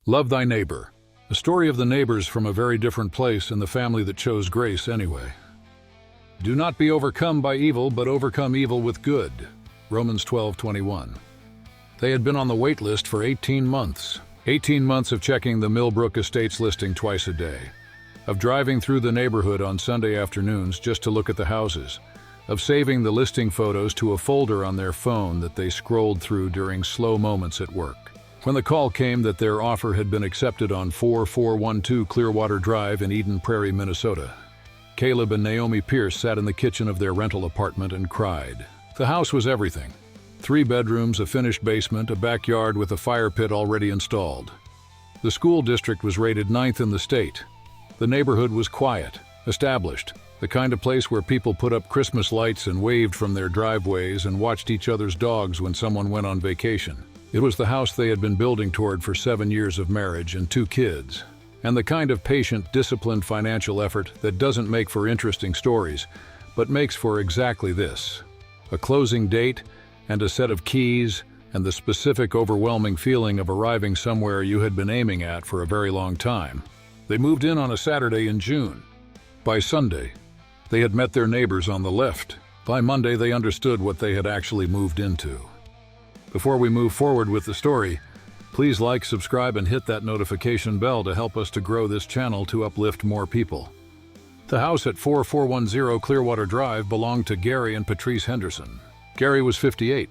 Love Thy Neighbor. A story of the neighbors from a very different place and the family that chose grace anyway. Do not be overcome by evil, but overcome evil with good. Romans 12:21. They had been on the wait list for 18 months. 18 months of checking the Millbrook Estates listing twice a day. Of driving through the neighborhood on Sunday afternoons just to look at the houses. Of saving the listing photos to a folder on their phone that they scrolled through during slow moments at work. When the call came that their offer had been accepted on 4412 Clearwater Drive in Eden Prairie, Minnesota, Caleb and Naomi Pearce sat in the kitchen of their rental apartment and cried. The house was everything. 3 bedrooms, a finished basement, a backyard with a fire pit already installed. The school district was rated 9th in the state. The neighborhood was quiet, established, the kind of place where people put up Christmas lights and waved from their driveways and watched each other's dogs when someone went on vacation. It was the house they had been building toward for 7 years of marriage and 2 kids, and the kind of patient, disciplined financial effort that doesn't make for interesting stories, but makes for exactly this: a closing date and a set of keys and the specific overwhelming feeling of arriving somewhere you had been aiming at for a very long time. They moved in on a Saturday in June. By Sunday, they had met their neighbors on the left. By Monday, they understood what they had actually moved into. Before we move forward with the story, please like, subscribe, and hit that notification bell to help us to grow this channel to uplift more people. The house at 4410 Clearwater Drive belonged to Gary and Patrice Henderson. Gary was 58.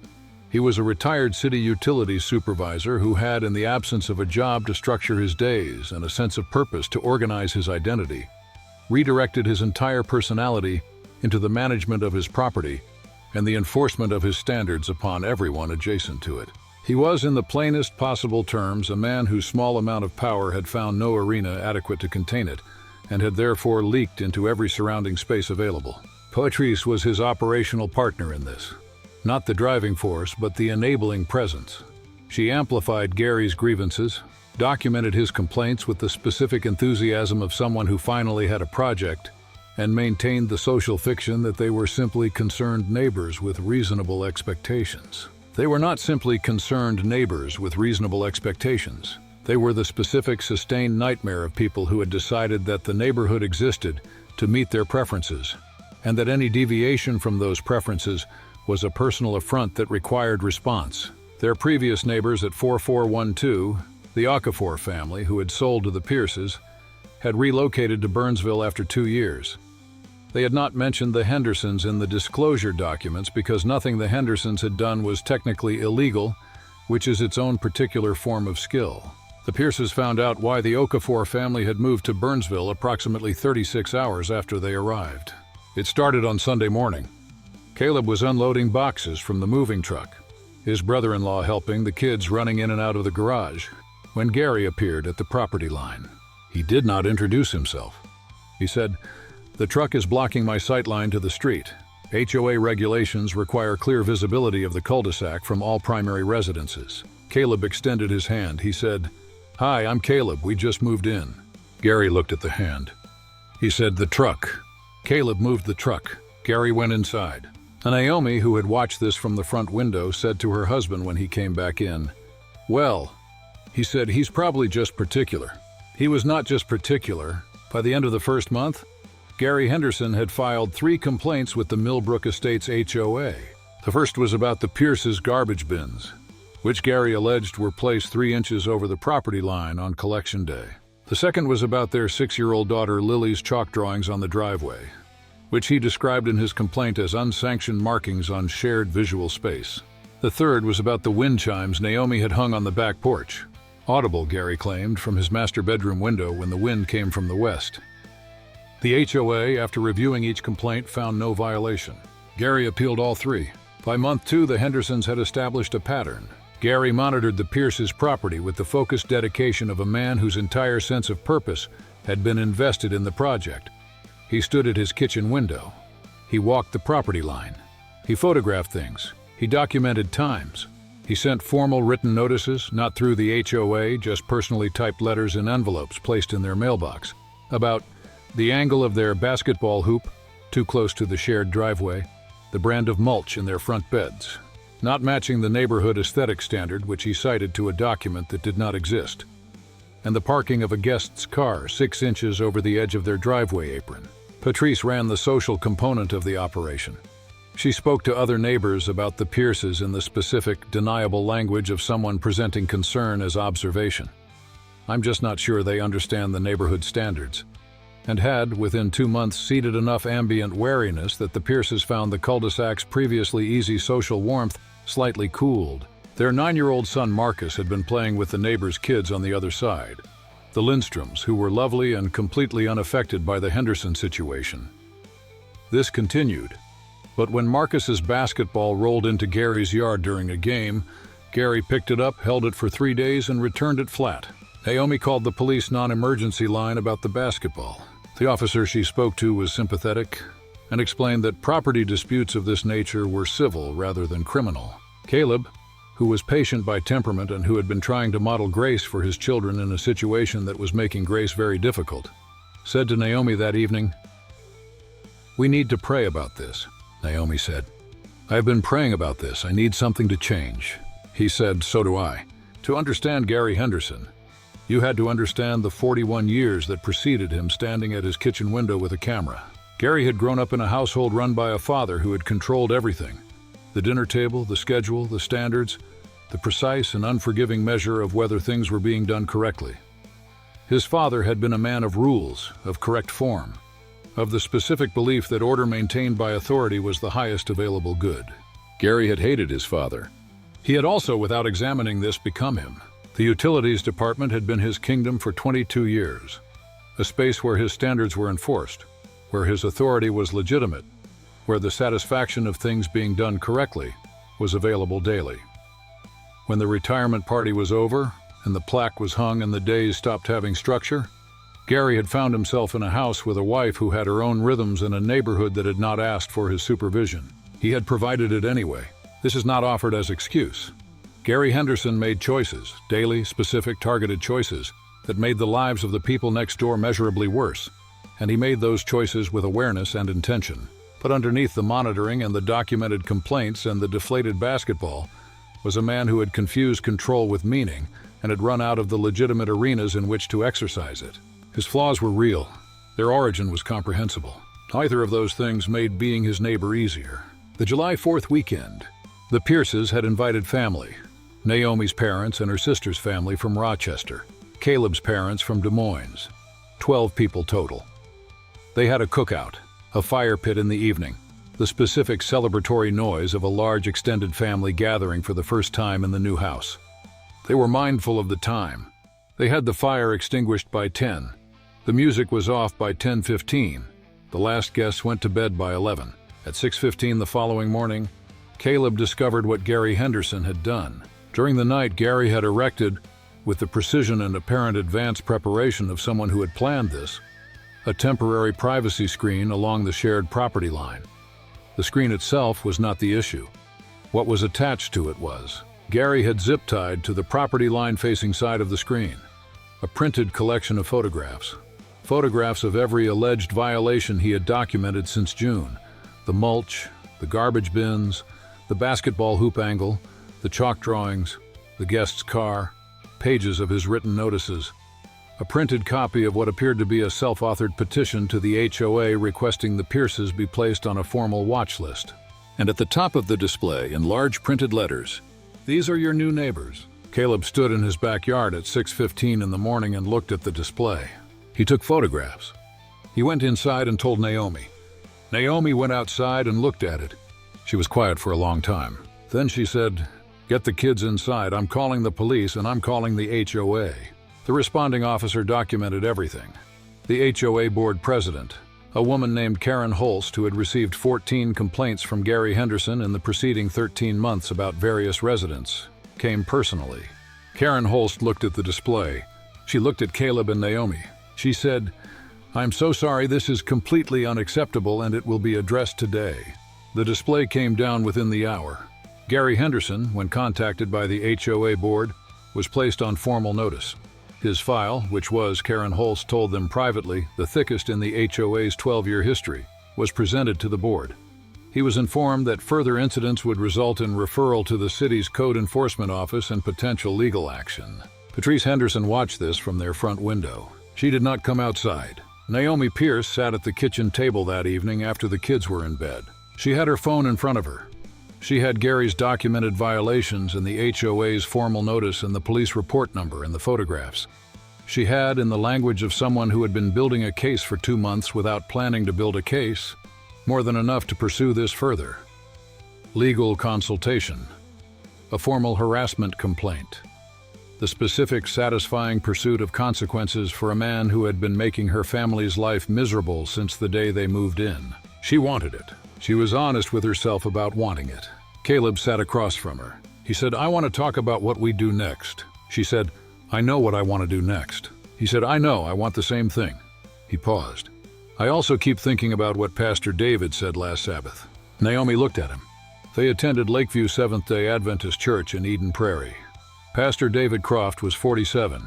He was a retired city utilities supervisor who had, in the absence of a job to structure his days and a sense of purpose to organize his identity, redirected his entire personality into the management of his property and the enforcement of his standards upon everyone adjacent to it. He was, in the plainest possible terms, a man whose small amount of power had found no arena adequate to contain it, and had therefore leaked into every surrounding space available. Patrice was his operational partner in this. Not the driving force, but the enabling presence. She amplified Gary's grievances, documented his complaints with the specific enthusiasm of someone who finally had a project, and maintained the social fiction that they were simply concerned neighbors with reasonable expectations. They were not simply concerned neighbors with reasonable expectations. They were the specific, sustained nightmare of people who had decided that the neighborhood existed to meet their preferences, and that any deviation from those preferences was a personal affront that required response. Their previous neighbors at 4412, the Okafor family, who had sold to the Pearces, had relocated to Burnsville after 2 years. They had not mentioned the Hendersons in the disclosure documents because nothing the Hendersons had done was technically illegal, which is its own particular form of skill. The Pearces found out why the Okafor family had moved to Burnsville approximately 36 hours after they arrived. It started on Sunday morning. Caleb was unloading boxes from the moving truck, his brother-in-law helping, the kids running in and out of the garage, when Gary appeared at the property line. He did not introduce himself. He said, "The truck is blocking my sight line to the street. HOA regulations require clear visibility of the cul-de-sac from all primary residences." Caleb extended his hand. He said, "Hi, I'm Caleb. We just moved in." Gary looked at the hand. He said, "The truck." Caleb moved the truck. Gary went inside. Naomi, who had watched this from the front window, said to her husband when he came back in, "Well," he said, "he's probably just particular." He was not just particular. By the end of the first month, Gary Henderson had filed 3 complaints with the Millbrook Estates HOA. The first was about the Pearce's garbage bins, which Gary alleged were placed 3 inches over the property line on collection day. The second was about their 6-year-old daughter Lily's chalk drawings on the driveway, which he described in his complaint as unsanctioned markings on shared visual space. The third was about the wind chimes Naomi had hung on the back porch, audible, Gary claimed, from his master bedroom window when the wind came from the west. The HOA, after reviewing each complaint, found no violation. Gary appealed all 3. By month 2, the Hendersons had established a pattern. Gary monitored the Pearce's property with the focused dedication of a man whose entire sense of purpose had been invested in the project. He stood at his kitchen window. He walked the property line. He photographed things. He documented times. He sent formal written notices, not through the HOA, just personally typed letters in envelopes placed in their mailbox, about the angle of their basketball hoop, too close to the shared driveway, the brand of mulch in their front beds, not matching the neighborhood aesthetic standard which he cited to a document that did not exist. and the parking of a guest's car 6 inches over the edge of their driveway apron. Patrice ran the social component of the operation. She spoke to other neighbors about the Pearces in the specific, deniable language of someone presenting concern as observation. I'm just not sure they understand the neighborhood standards. And had, within 2 months, seeded enough ambient wariness that the Pearces found the cul-de-sac's previously easy social warmth slightly cooled. Their 9-year-old son Marcus had been playing with the neighbors' kids on the other side, the Lindstroms, who were lovely and completely unaffected by the Henderson situation. This continued, but when Marcus's basketball rolled into Gary's yard during a game, Gary picked it up, held it for 3 days, and returned it flat. Naomi called the police non-emergency line about the basketball. The officer she spoke to was sympathetic and explained that property disputes of this nature were civil rather than criminal. Caleb, who was patient by temperament and who had been trying to model grace for his children in a situation that was making grace very difficult, said to Naomi that evening, "We need to pray about this," Naomi said. "I've been praying about this. I need something to change." He said, "So do I." To understand Gary Henderson, you had to understand the 41 years that preceded him standing at his kitchen window with a camera. Gary had grown up in a household run by a father who had controlled everything: the dinner table, the schedule, the standards, the precise and unforgiving measure of whether things were being done correctly. His father had been a man of rules, of correct form, of the specific belief that order maintained by authority was the highest available good. Gary had hated his father. He had also, without examining this, become him. The utilities department had been his kingdom for 22 years, a space where his standards were enforced, where his authority was legitimate, where the satisfaction of things being done correctly was available daily. When the retirement party was over and the plaque was hung and the days stopped having structure, Gary had found himself in a house with a wife who had her own rhythms in a neighborhood that had not asked for his supervision. He had provided it anyway. This is not offered as excuse. Gary Henderson made choices, daily, specific, targeted choices, that made the lives of the people next door measurably worse, and he made those choices with awareness and intention. But underneath the monitoring and the documented complaints and the deflated basketball was a man who had confused control with meaning and had run out of the legitimate arenas in which to exercise it. His flaws were real. Their origin was comprehensible. Neither of those things made being his neighbor easier. The July 4th weekend, the Pearces had invited family: Naomi's parents and her sister's family from Rochester, Caleb's parents from Des Moines. 12 people total. They had a cookout, a fire pit in the evening, the specific celebratory noise of a large extended family gathering for the first time in the new house. They were mindful of the time. They had the fire extinguished by 10. The music was off by 10:15. The last guests went to bed by 11. At 6:15 the following morning, Caleb discovered what Gary Henderson had done. During the night, Gary had erected, with the precision and apparent advanced preparation of someone who had planned this, a temporary privacy screen along the shared property line. The screen itself was not the issue. What was attached to it was, Gary had zip-tied to the property line-facing side of the screen a printed collection of photographs of every alleged violation he had documented since June: the mulch, the garbage bins, the basketball hoop angle, the chalk drawings, the guest's car, pages of his written notices, a printed copy of what appeared to be a self-authored petition to the HOA requesting the Pearces be placed on a formal watch list. And at the top of the display, in large printed letters, "These are your new neighbors." Caleb stood in his backyard at 6:15 in the morning and looked at the display. He took photographs. He went inside and told Naomi. Naomi went outside and looked at it. She was quiet for a long time. Then she said, "Get the kids inside. I'm calling the police and I'm calling the HOA." The responding officer documented everything. The HOA board president, a woman named Karen Holst, who had received 14 complaints from Gary Henderson in the preceding 13 months about various residents, came personally. Karen Holst looked at the display. She looked at Caleb and Naomi. She said, "I'm so sorry, this is completely unacceptable and it will be addressed today." The display came down within the hour. Gary Henderson, when contacted by the HOA board, was placed on formal notice. His file, which was, Karen Holst told them privately, the thickest in the HOA's 12-year history, was presented to the board. He was informed that further incidents would result in referral to the city's code enforcement office and potential legal action. Patrice Henderson watched this from their front window. She did not come outside. Naomi Pearce sat at the kitchen table that evening after the kids were in bed. She had her phone in front of her. She had Gary's documented violations and the HOA's formal notice and the police report number and the photographs. She had, in the language of someone who had been building a case for 2 months without planning to build a case, more than enough to pursue this further. Legal consultation. A formal harassment complaint. The specific, satisfying pursuit of consequences for a man who had been making her family's life miserable since the day they moved in. She wanted it. She was honest with herself about wanting it. Caleb sat across from her. He said, "I want to talk about what we do next." She said, "I know what I want to do next." He said, "I know, I want the same thing." He paused. "I also keep thinking about what Pastor David said last Sabbath." Naomi looked at him. They attended Lakeview Seventh-day Adventist Church in Eden Prairie. Pastor David Croft was 47,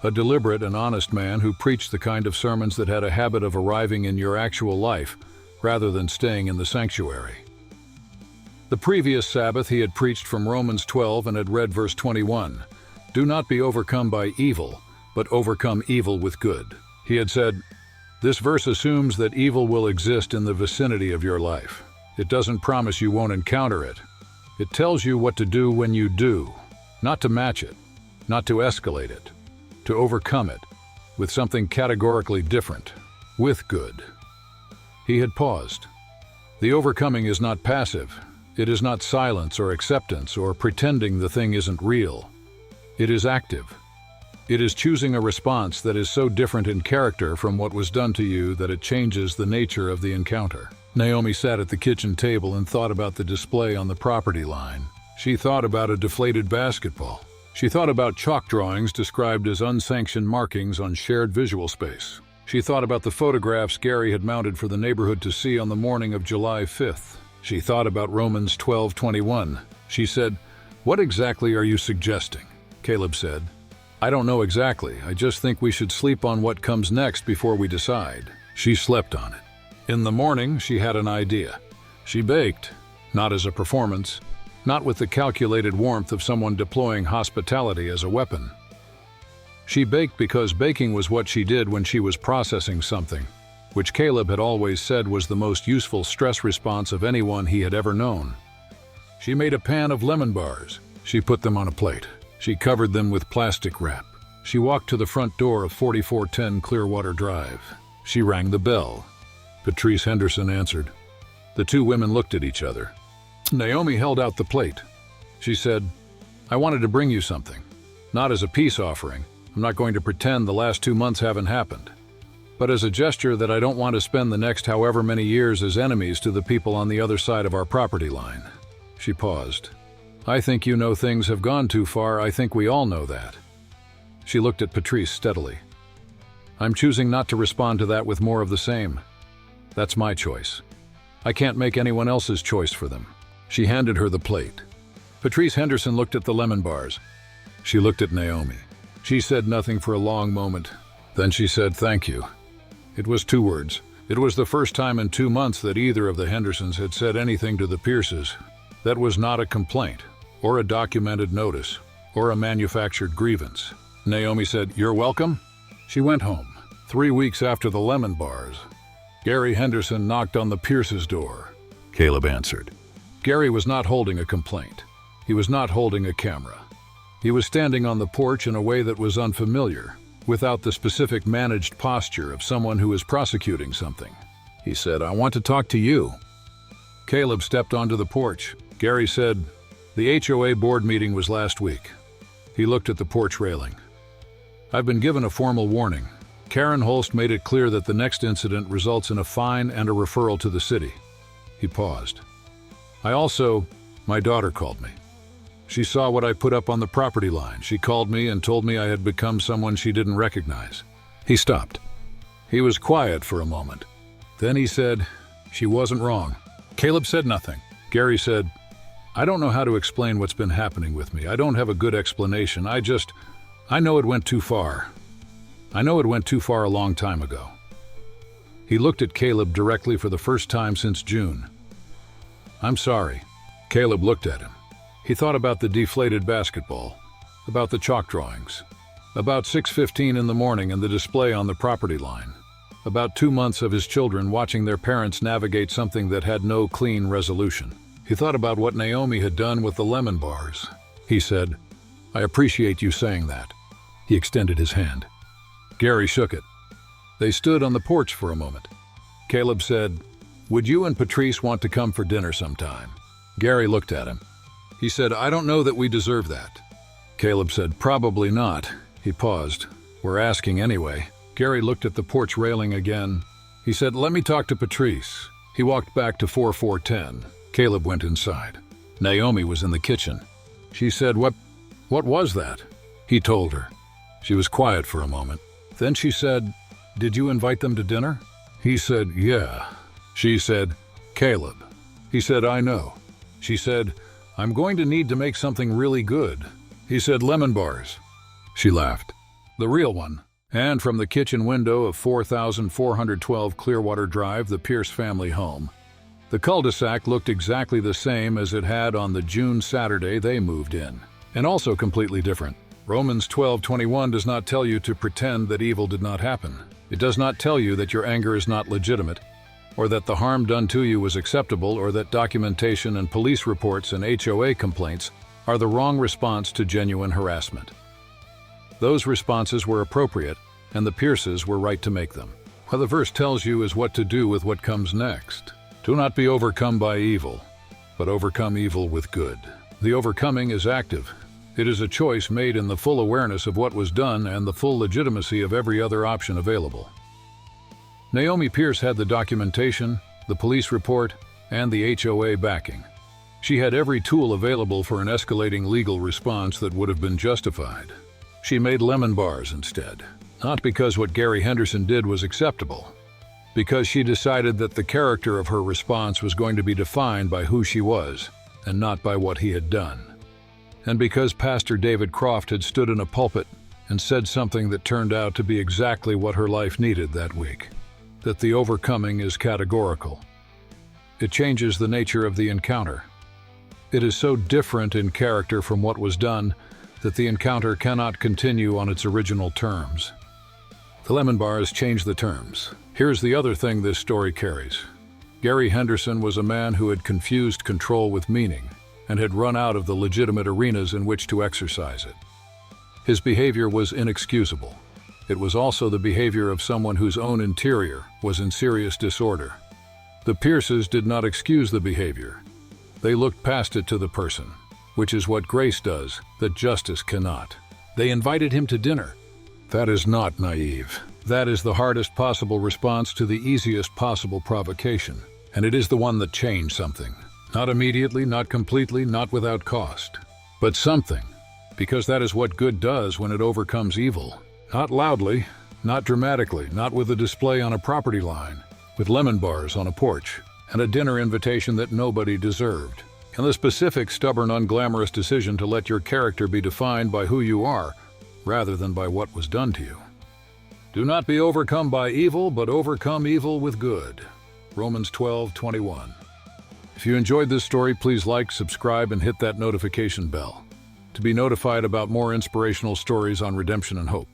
a deliberate and honest man who preached the kind of sermons that had a habit of arriving in your actual life rather than staying in the sanctuary. The previous Sabbath he had preached from Romans 12 and had read verse 21, "Do not be overcome by evil, but overcome evil with good." He had said, "This verse assumes that evil will exist in the vicinity of your life. It doesn't promise you won't encounter it. It tells you what to do when you do. Not to match it, not to escalate it, to overcome it with something categorically different, with good." He had paused. The overcoming is not passive. It is not silence or acceptance or pretending the thing isn't real. It is active. It is choosing a response that is so different in character from what was done to you that it changes the nature of the encounter. Naomi sat at the kitchen table and thought about the display on the property line. She thought about a deflated basketball. She thought about chalk drawings described as unsanctioned markings on shared visual space. She thought about the photographs Gary had mounted for the neighborhood to see on the morning of July 5th. She thought about Romans 12:21. She said, "What exactly are you suggesting?" Caleb said, "I don't know exactly. I just think we should sleep on what comes next before we decide." She slept on it. In the morning, she had an idea. She baked, not as a performance, not with the calculated warmth of someone deploying hospitality as a weapon. She baked because baking was what she did when she was processing something, which Caleb had always said was the most useful stress response of anyone he had ever known. She made a pan of lemon bars. She put them on a plate. She covered them with plastic wrap. She walked to the front door of 4410 Clearwater Drive. She rang the bell. Patrice Henderson answered. The two women looked at each other. Naomi held out the plate. She said, "I wanted to bring you something. Not as a peace offering. I'm not going to pretend the last 2 months haven't happened. But as a gesture that I don't want to spend the next however many years as enemies to the people on the other side of our property line." She paused. "I think you know things have gone too far. I think we all know that." She looked at Patrice steadily. "I'm choosing not to respond to that with more of the same. That's my choice. I can't make anyone else's choice for them." She handed her the plate. Patrice Henderson looked at the lemon bars. She looked at Naomi. She said nothing for a long moment. Then she said, "Thank you." It was 2 words. It was the first time in 2 months that either of the Hendersons had said anything to the Pearces that was not a complaint, or a documented notice, or a manufactured grievance. Naomi said, "You're welcome." She went home. 3 weeks after the lemon bars, Gary Henderson knocked on the Pearces' door. Caleb answered. Gary was not holding a complaint. He was not holding a camera. He was standing on the porch in a way that was unfamiliar, without the specific managed posture of someone who is prosecuting something. He said, "I want to talk to you." Caleb stepped onto the porch. Gary said, "The HOA board meeting was last week." He looked at the porch railing. "I've been given a formal warning. Karen Holst made it clear that the next incident results in a fine and a referral to the city." He paused. My daughter called me. She saw what I put up on the property line. She called me and told me I had become someone she didn't recognize." He stopped. He was quiet for a moment. Then he said, "She wasn't wrong." Caleb said nothing. Gary said, "I don't know how to explain what's been happening with me. I don't have a good explanation. I know it went too far. I know it went too far a long time ago." He looked at Caleb directly for the first time since June. "I'm sorry." Caleb looked at him. He thought about the deflated basketball, about the chalk drawings, About 6:15 in the morning and the display on the property line. About 2 months of his children watching their parents navigate something that had no clean resolution. He thought about what Naomi had done with the lemon bars. He said, "I appreciate you saying that." He extended his hand. Gary shook it. They stood on the porch for a moment. Caleb said, "Would you and Patrice want to come for dinner sometime?" Gary looked at him. He said, "I don't know that we deserve that." Caleb said, "Probably not." He paused. "We're asking anyway." Gary looked at the porch railing again. He said, "Let me talk to Patrice." He walked back to 4410. Caleb went inside. Naomi was in the kitchen. She said, What was that?" He told her. She was quiet for a moment. Then she said, "Did you invite them to dinner?" He said, "Yeah." She said, "Caleb." He said, "I know." She said, "I'm going to need to make something really good." He said, "Lemon bars." She laughed. "The real one." And from the kitchen window of 4412 Clearwater Drive, the Pearce family home, the cul-de-sac looked exactly the same as it had on the June Saturday they moved in, and also completely different. Romans 12:21 does not tell you to pretend that evil did not happen. It does not tell you that your anger is not legitimate, or that the harm done to you was acceptable, or that documentation and police reports and HOA complaints are the wrong response to genuine harassment. Those responses were appropriate, and the Pearces were right to make them. What the verse tells you is what to do with what comes next. Do not be overcome by evil, but overcome evil with good. The overcoming is active. It is a choice made in the full awareness of what was done and the full legitimacy of every other option available. Naomi Pearce had the documentation, the police report, and the HOA backing. She had every tool available for an escalating legal response that would have been justified. She made lemon bars instead, not because what Gary Henderson did was acceptable, because she decided that the character of her response was going to be defined by who she was and not by what he had done. And because Pastor David Croft had stood in a pulpit and said something that turned out to be exactly what her life needed that week, that the overcoming is categorical. It changes the nature of the encounter. It is so different in character from what was done that the encounter cannot continue on its original terms. The lemon bars change the terms. Here's the other thing this story carries. Gary Henderson was a man who had confused control with meaning and had run out of the legitimate arenas in which to exercise it. His behavior was inexcusable. It was also the behavior of someone whose own interior was in serious disorder. The Pearces did not excuse the behavior. They looked past it to the person, which is what grace does, that justice cannot. They invited him to dinner. That is not naive. That is the hardest possible response to the easiest possible provocation, and it is the one that changed something. Not immediately, not completely, not without cost, but something, because that is what good does when it overcomes evil. Not loudly, not dramatically, not with a display on a property line, with lemon bars on a porch, and a dinner invitation that nobody deserved, and the specific, stubborn, unglamorous decision to let your character be defined by who you are, rather than by what was done to you. Do not be overcome by evil, but overcome evil with good. Romans 12:21. If you enjoyed this story, please like, subscribe, and hit that notification bell to be notified about more inspirational stories on redemption and hope.